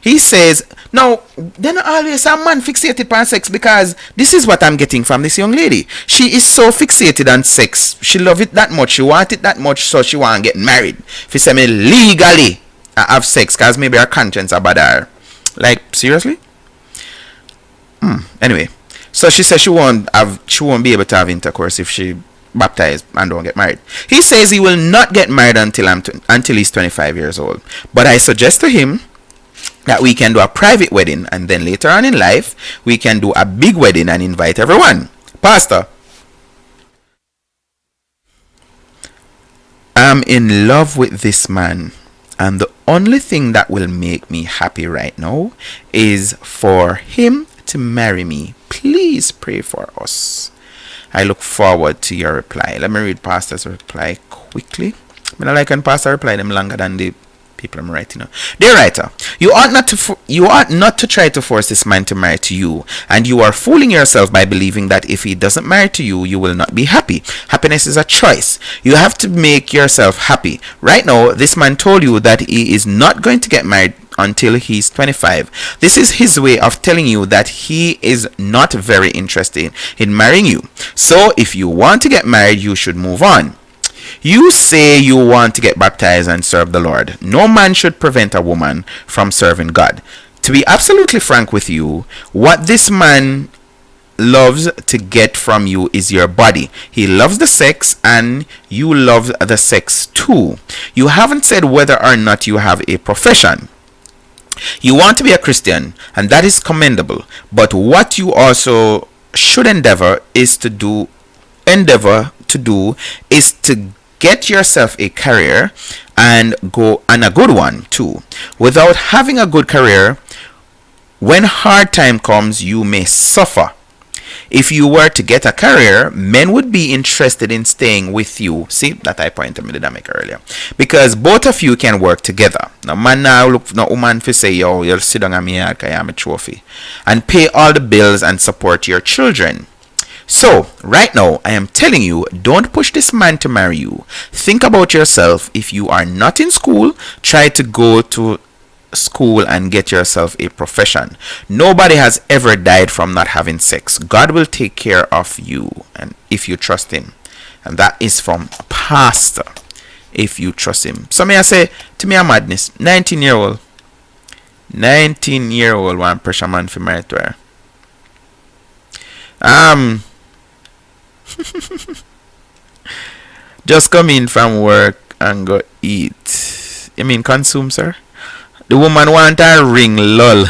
He says, no, then always a man fixated on sex, because this is what I'm getting from this young lady. She is so fixated on sex. She love it that much. She want it that much, so she want to get married. If you say me legally have sex, because maybe her conscience about her. Like, seriously? Anyway, so she says she won't be able to have intercourse if she baptized and don't get married. He says he will not get married until he's 25 years old. But I suggest to him that we can do a private wedding, and then later on in life we can do a big wedding and invite everyone. Pastor, I'm in love with this man, and the only thing that will make me happy right now is for him to marry me. Please pray for us. I look forward to your reply. Let me read Pastor's reply quickly. I don't like when Pastor reply them longer than the people I'm writing. Dear writer, you ought not to try to force this man to marry to you, and you are fooling yourself by believing that if he doesn't marry to you, you will not be happy. Happiness is a choice. You have to make yourself happy. Right now, this man told you that he is not going to get married until he's 25. This is his way of telling you that he is not very interested in marrying you. So if you want to get married, you should move on. You say you want to get baptized and serve the Lord. No man should prevent a woman from serving God. To be absolutely frank with you, what this man loves to get from you is your body. He loves the sex, and you love the sex too. You haven't said whether or not you have a profession. You want to be a Christian, and that is commendable. But what you also should endeavor to do is to get yourself a career, and go on a good one too. Without having a good career, when hard time comes, you may suffer. If you were to get a career, men would be interested in staying with you. See, that I pointed me to make earlier. Because both of you can work together. Now, man now look no woman for say, yo, you'll sit down on me yard because I'm a trophy. And pay all the bills and support your children. So, right now, I am telling you, don't push this man to marry you. Think about yourself. If you are not in school, try to go to school and get yourself a profession. Nobody has ever died from not having sex. God will take care of you, and if you trust him. And that is from a pastor. If you trust him. So may I say, to me a madness. 19-year-old one pressure man for married to her. Just come in from work and go eat. You mean consume, sir? The woman want a ring, lol.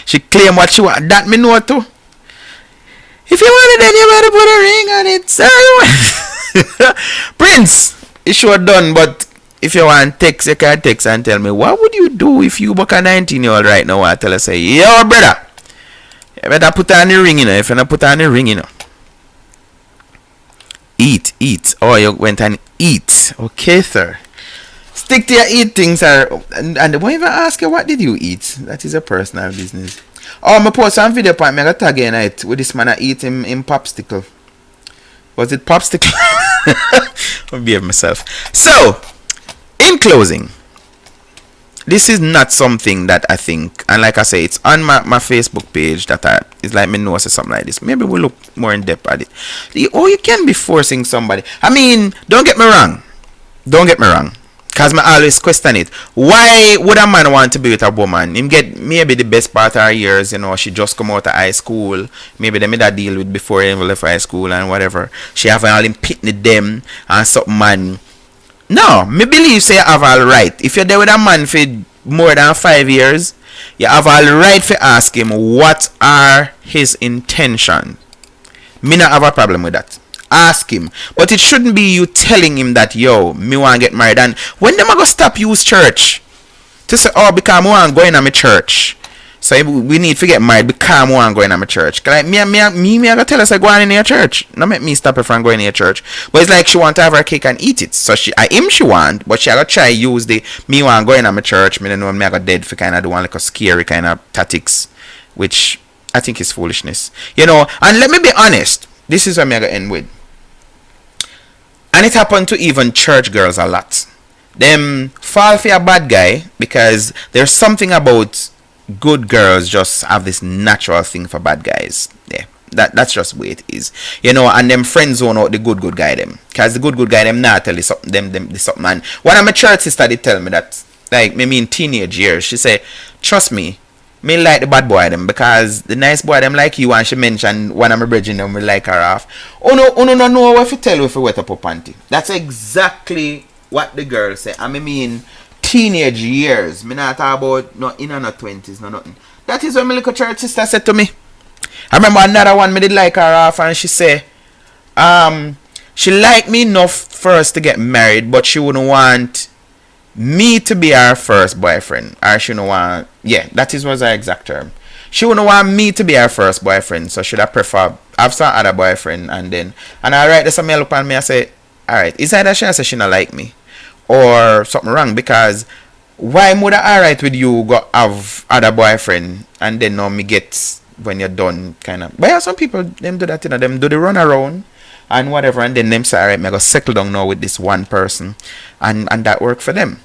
She claim what she want. That me know too. If you want it, then you better put a ring on it, sir. Prince, it's sure done, but if you want text, you can text and tell me, what would you do if you book a 19-year-old right now and tell her, say, yo, brother, you better put on the ring, you know. If you don't put on the ring, you know. Eat. Oh, you went and eat. Okay, sir. Stick to your eating, sir. And they won't even ask you, what did you eat? That is a personal business. Oh, I post some video point. I got tag in it with this man I eat him in popsicle. Was it popsicle? I'll behave myself. So, in closing, this is not something that I think, and like I say, it's on my Facebook page that it's like me know say something like this. Maybe we'll look more in depth at it. You can be forcing somebody. I mean, don't get me wrong. Because I always question it. Why would a man want to be with a woman? Him get maybe the best part of her years, you know, she just come out of high school. Maybe they made a deal with before he left high school and whatever. She have all him pitting them and something, man. No, me believe say you have all right. If you're there with a man for more than 5 years, you have all right to ask him what are his intentions. Me not have a problem with that. Ask him. But it shouldn't be you telling him that, yo, me want to get married. And when them I go stop use church? To say, oh, because I want to go in my church. So we need to get married because I want to go in my church. Like, me I go tell us I go in your church. Not make me stop her from going in your church. But it's like she want to have her cake and eat it. So she want, but she I go try use the, me want to go in my church. Me don't know me I go dead for kind of do one like a scary kind of tactics. Which I think is foolishness. You know, and let me be honest. This is what I'm going to end with. And it happened to even church girls a lot. Them fall for a bad guy because there's something about good girls just have this natural thing for bad guys. Yeah, that's just the way it is. You know, and them friend zone out the good guy them. Because the good guy them not tell you something, them something. Man. One of my church sister did tell me that, like, maybe in teenage years, she said, trust me like the bad boy them because the nice boy them like you, and she mentioned one of my brethren them will like her off. Oh no what if you tell you if you wet up a panty. That's exactly what the girl say. I mean teenage years. Me not talk about no in her 20s, no nothing. That is what my little church sister said to me. I remember another one me did like her off and she say she liked me enough for us to get married, but she wouldn't want me to be her first boyfriend. Or she don't want, yeah, that was her exact term. She wouldn't want me to be her first boyfriend, so should I prefer have some other boyfriend and alright, there's some look on me, I say, alright, is either she say she not like me or something wrong, because why would I alright with you go have other boyfriend and then now me get when you're done kind of. But yeah, some people them do that, you know, them do the run around and whatever, and then them say, alright, me go settle down now with this one person and that work for them.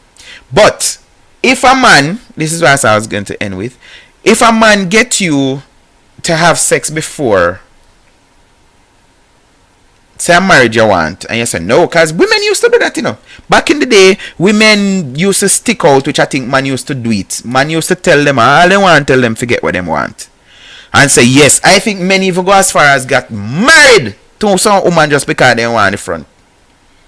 But if a man, this is what I was going to end with, if a man get you to have sex before, say a marriage you want, and you say no, because women used to do that, you know. Back in the day, women used to stick out, which I think man used to do it. Man used to tell them all they want, tell them forget what they want. And say, yes, I think many even go as far as got married to some woman just because they want the front.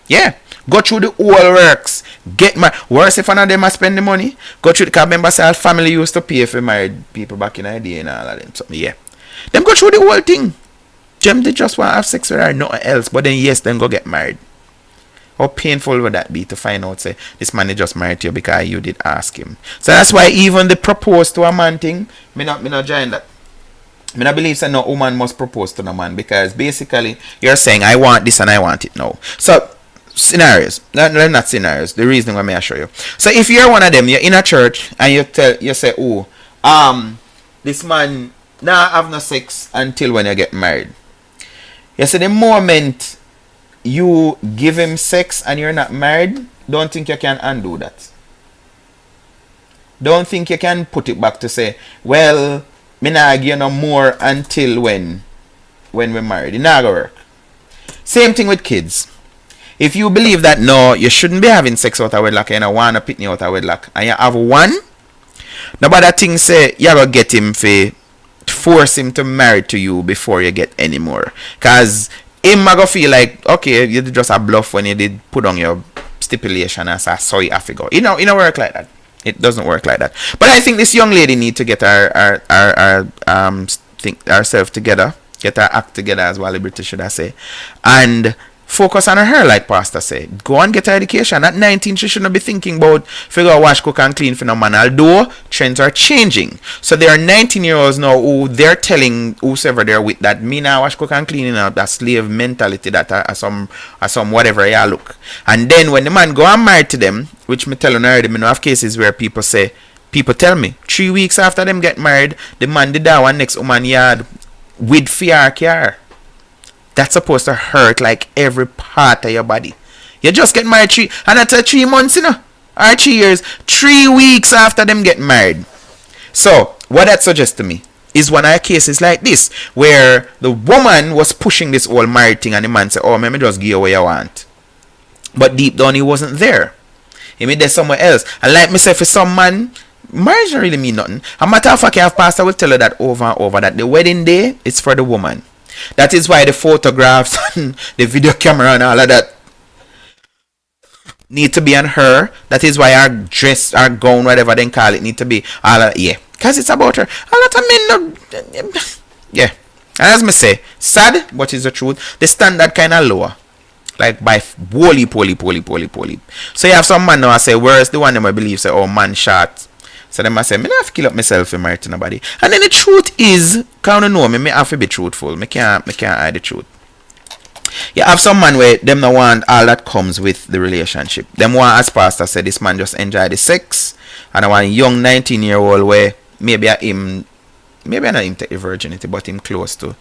Yeah. Go through the whole works. Get married. Worse if none of them are spend the money. Go through the, because remember say family used to pay for married people back in the day and all of them. So, yeah. Them go through the whole thing. Them they just want to have sex with her, nothing else. But then yes, then go get married. How painful would that be to find out say this man is just married to you because you did ask him. So that's why even the propose to a man thing, me not join that. Me not believe that no woman must propose to no man, because basically you're saying I want this and I want it now. So scenarios, not scenarios. The reason why I show you. So if you're one of them, you're in a church and you say, oh, this man now have no sex until when you get married. You say the moment you give him sex and you're not married, don't think you can undo that. Don't think you can put it back to say, well, me nah give you no more until when we're married. It not gonna work. Same thing with kids. If you believe that no, you shouldn't be having sex out of wedlock and you want to pick me out of wedlock, and you have one, nobody thing say you gotta get him for force him to marry to you before you get any more. Cause him I go feel like, okay, you did just a bluff when you did put on your stipulation and say, sorry, I forgot. It don't work like that. It doesn't work like that. But I think this young lady need to get herself together, get her act together, as Wally British should I say, and focus on her, like Pastor said. Go and get her education. At 19, she shouldn't be thinking about figure out wash, cook, and clean for no man. Although trends are changing, so there are 19-year-olds now who they're telling whosoever they're with that me now wash, cook, and clean, you know, that slave mentality that are some whatever you look. And then when the man go and married to them, which me tell you already, me know have cases where people tell me 3 weeks after them get married, the man did that one next woman yard with fear car. That's supposed to hurt like every part of your body. You just get married and that's 3 months, you know, or 3 years, 3 weeks after them get married. So what that suggests to me is one of the cases like this, where the woman was pushing this whole married thing and the man said, oh, let me just give you what you want. But deep down he wasn't there. He made there somewhere else. And like me say, for some man, marriage don't really mean nothing. A matter of fact, your pastor will tell you that over and over, that the wedding day is for the woman. That is why the photographs and the video camera and all of that need to be on her. That is why our dress, our gown, whatever they call it, need to be all of, yeah. Because it's about her. A lot of men don't, yeah. And as me say, sad, but it's the truth. The standard kind of lower. Like by poly. So you have some man now say, where's the one that I believe say, oh, man shot. So them I say, me not have to kill up myself and marry to nobody. And then the truth is, can't know me have to be truthful. Me can't hide the truth. You have some man where them not want all that comes with the relationship. Them want, as pastor said, this man just enjoy the sex. And I want a young 19-year-old where maybe not him take the virginity, but him close to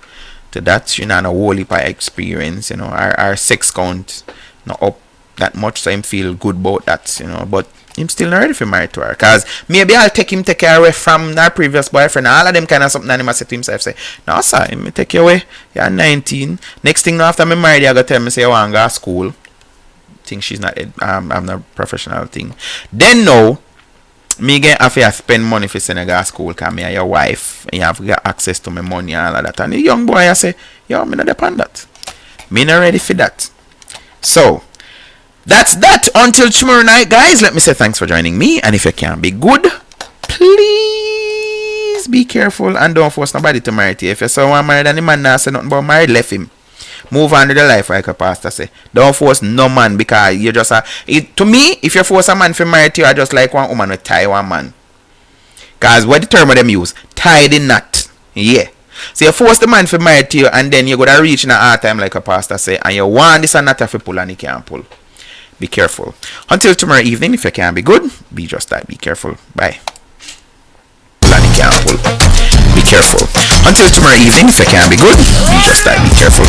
that. You know, and a whole heap of experience, you know, our sex count not up that much, so him feel good about that, you know, but him still not ready for married to her, cause maybe I'll take her away from our previous boyfriend. All of them kind of something, and he must say to himself, say, no sir, let me take you away, you're 19, next thing after me married, you gotta tell me say, I want to go to school, think she's not, I'm not a professional thing, then no, me get have to spend money for send you to school, cause me and your wife, and you have got access to my money and all of that, and the young boy I say, yo, me not depend that, me not ready for that. So that's that. Until tomorrow night, guys, let me say thanks for joining me. And if you can be good, please be careful and don't force nobody to marry you. If you're someone married and the man not say nothing about married, left him. Move on with the life, like a pastor say. Don't force no man, because you just to me, if you force a man to marry you, I just like one woman with tie one man. Because what the term of them use? Tie the knot. Yeah. So you force the man to marry you, and then you go to reach in a hard time, like a pastor say, and you want this and that to pull and you can't pull. Be careful. Until tomorrow evening, if you can be good, be just that. Be careful. Bye. Be careful. Until tomorrow evening, if you can be good, be just that. Be careful.